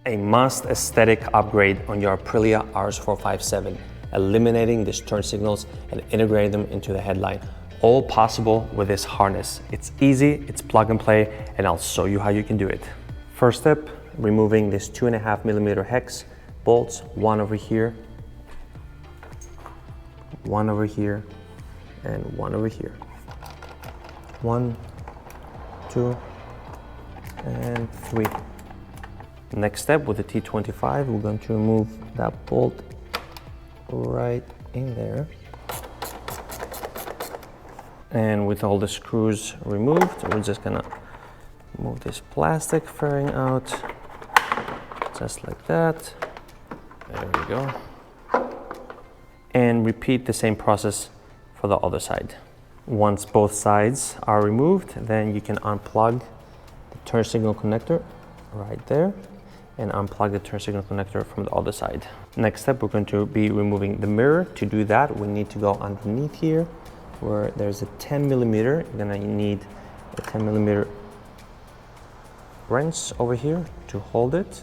A must aesthetic upgrade on your Aprilia RS457, eliminating these turn signals and integrating them into the headlight. All possible with this harness. It's easy, it's plug and play, and I'll show you how you can do it. First step, removing this 2.5mm hex bolts, one over here, one over here, and one over here. 1, 2, and 3. Next step, with the T25, we're going to remove that bolt right in there. And with all the screws removed, we're just gonna move this plastic fairing out, just like that. There we go. And repeat the same process for the other side. Once both sides are removed, then you can unplug the turn signal connector right there, and unplug the turn signal connector from the other side. Next step, we're going to be removing the mirror. To do that, we need to go underneath here where there's a 10mm. You're gonna need a 10mm wrench over here to hold it.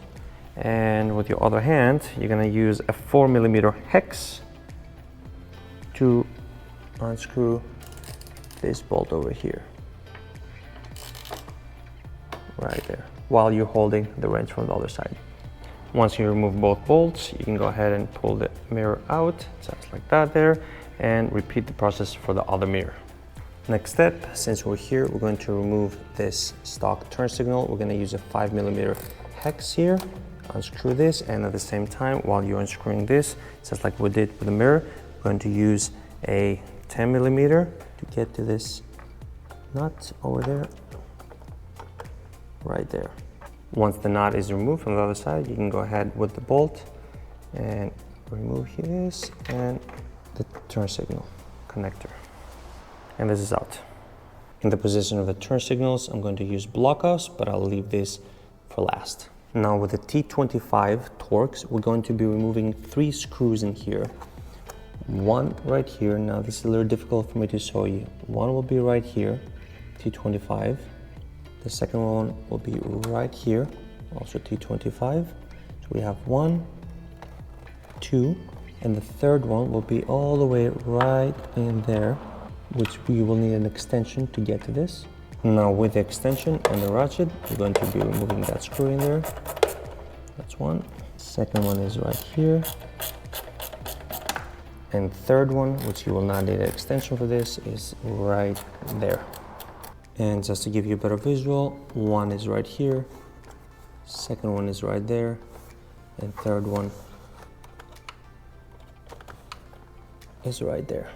And with your other hand, you're gonna use a 4mm hex to unscrew this bolt over here. Right there, while you're holding the wrench from the other side. Once you remove both bolts, you can go ahead and pull the mirror out, just like that there, and repeat the process for the other mirror. Next step, since we're here, we're going to remove this stock turn signal. We're gonna use a 5mm hex here, unscrew this, and at the same time, while you're unscrewing this, just like we did with the mirror, we're going to use a 10mm to get to this nut over there. Right there. Once the knot is removed from the other side, you can go ahead with the bolt and remove this and the turn signal connector. And this is out. In the position of the turn signals, I'm going to use block-offs, but I'll leave this for last. Now with the T25 Torx, we're going to be removing 3 screws in here. One right here. Now this is a little difficult for me to show you. One will be right here, T25. The second one will be right here, also T25. So we have 1, 2, and the third one will be all the way right in there, which we will need an extension to get to this. Now with the extension and the ratchet, we're going to be removing that screw in there. That's one. Second one is right here. And third one, which you will not need an extension for this, is right there. And just to give you a better visual, one is right here, second one is right there, and third one is right there.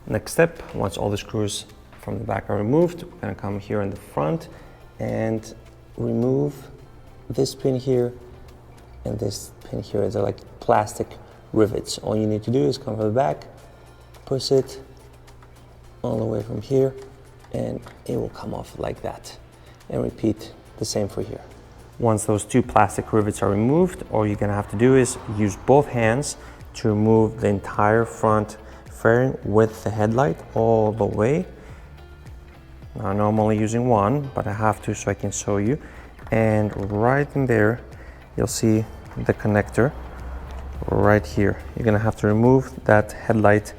Next step, once all the screws from the back are removed, we're gonna come here in the front and remove this pin here and this pin here. They're like plastic rivets. All you need to do is come from the back, push it all the way from here, and it will come off like that. And repeat the same for here. Once those 2 plastic rivets are removed, all you're gonna have to do is use both hands to remove the entire front fairing with the headlight all the way. Now, I know I'm only using one, but I have to so I can show you. And right in there, you'll see the connector right here. You're gonna have to remove that headlight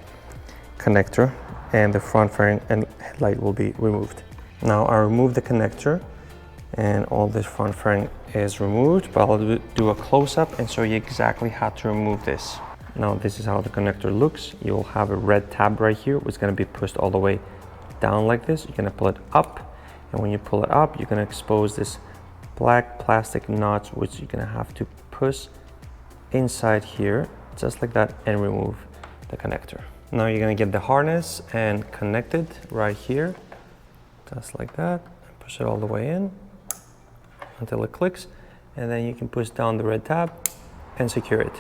connector, and the front fairing and headlight will be removed. Now I remove the connector and all this front fairing is removed, but I'll do a close-up and show you exactly how to remove this. Now this is how the connector looks. You'll have a red tab right here, which is gonna be pushed all the way down like this. You're gonna pull it up, and when you pull it up, you're gonna expose this black plastic notch, which you're gonna have to push inside here, just like that, and remove the connector. Now you're gonna get the harness and connect it right here, just like that, and push it all the way in until it clicks, and then you can push down the red tab and secure it.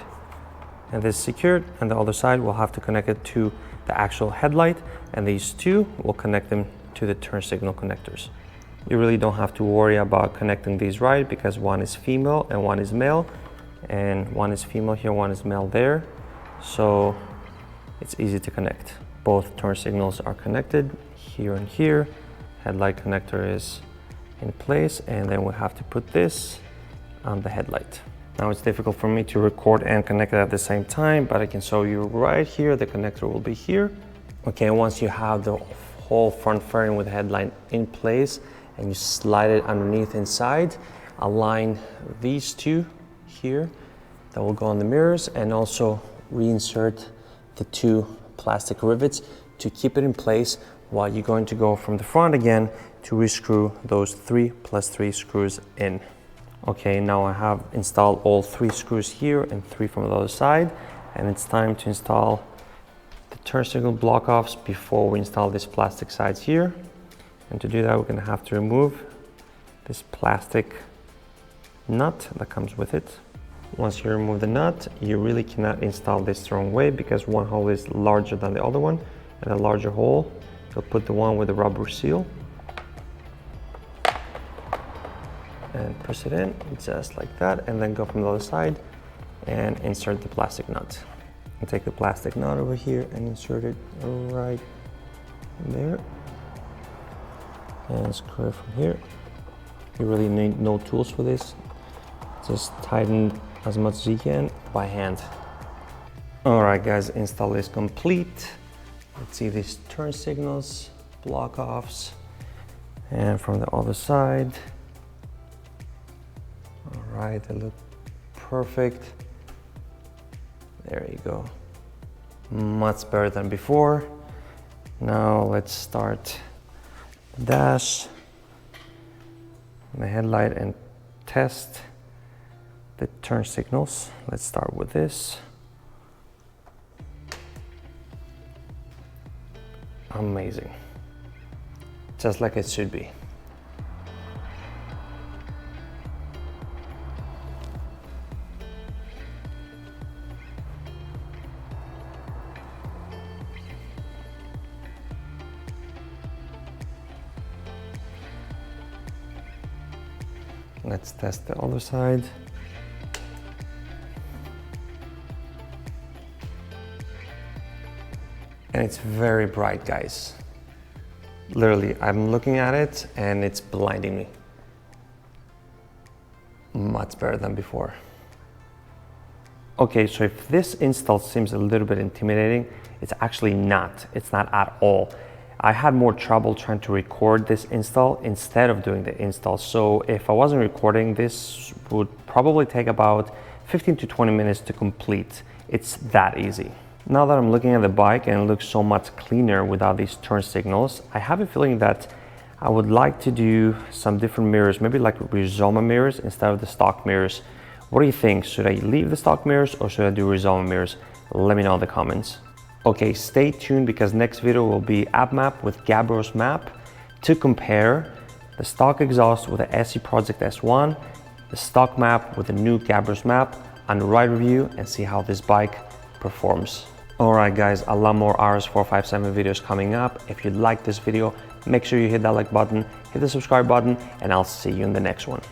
And this is secured, and the other side will have to connect it to the actual headlight, and these 2 will connect them to the turn signal connectors. You really don't have to worry about connecting these right, because one is female and one is male, and one is female here, one is male there, so it's easy to connect. Both turn signals are connected here and here. Headlight connector is in place, and then we have to put this on the headlight. Now it's difficult for me to record and connect it at the same time, but I can show you right here. The connector will be here. Okay, once you have the whole front fairing with the headlight in place and you slide it underneath inside, align these two here that will go on the mirrors, and also reinsert the two plastic rivets to keep it in place while you're going to go from the front again to rescrew those 3 + 3 screws in. Okay, now I have installed all 3 screws here and 3 from the other side, and it's time to install the turn signal block offs before we install these plastic sides here. And to do that, we're going to have to remove this plastic nut that comes with it. Once you remove the nut, you really cannot install this the wrong way, because one hole is larger than the other one, and a larger hole, you'll put the one with the rubber seal and press it in just like that, and then go from the other side and insert the plastic nut. And take the plastic nut over here and insert it right there and screw it from here. You really need no tools for this. Just tighten as much as you can by hand. All right guys, install is complete. Let's see these turn signals, block offs, and from the other side. All right, they look perfect. There you go. Much better than before. Now let's start the dash, the headlight, and test the turn signals. Let's start with this. Amazing. Just like it should be. Let's test the other side. And it's very bright, guys. Literally, I'm looking at it and it's blinding me. Much better than before. Okay, so if this install seems a little bit intimidating, it's actually not. It's not at all. I had more trouble trying to record this install instead of doing the install. So if I wasn't recording, this would probably take about 15 to 20 minutes to complete. It's that easy. Now that I'm looking at the bike and it looks so much cleaner without these turn signals, I have a feeling that I would like to do some different mirrors, maybe like reversible mirrors instead of the stock mirrors. What do you think? Should I leave the stock mirrors or should I do reversible mirrors? Let me know in the comments. Okay, stay tuned because next video will be app map with Gabriel's map to compare the stock exhaust with the SE Project S1, the stock map with the new Gabriel's map, and ride review and see how this bike performs. All right guys, a lot more RS457 videos coming up. If you like this video, make sure you hit that like button, hit the subscribe button, and I'll see you in the next one.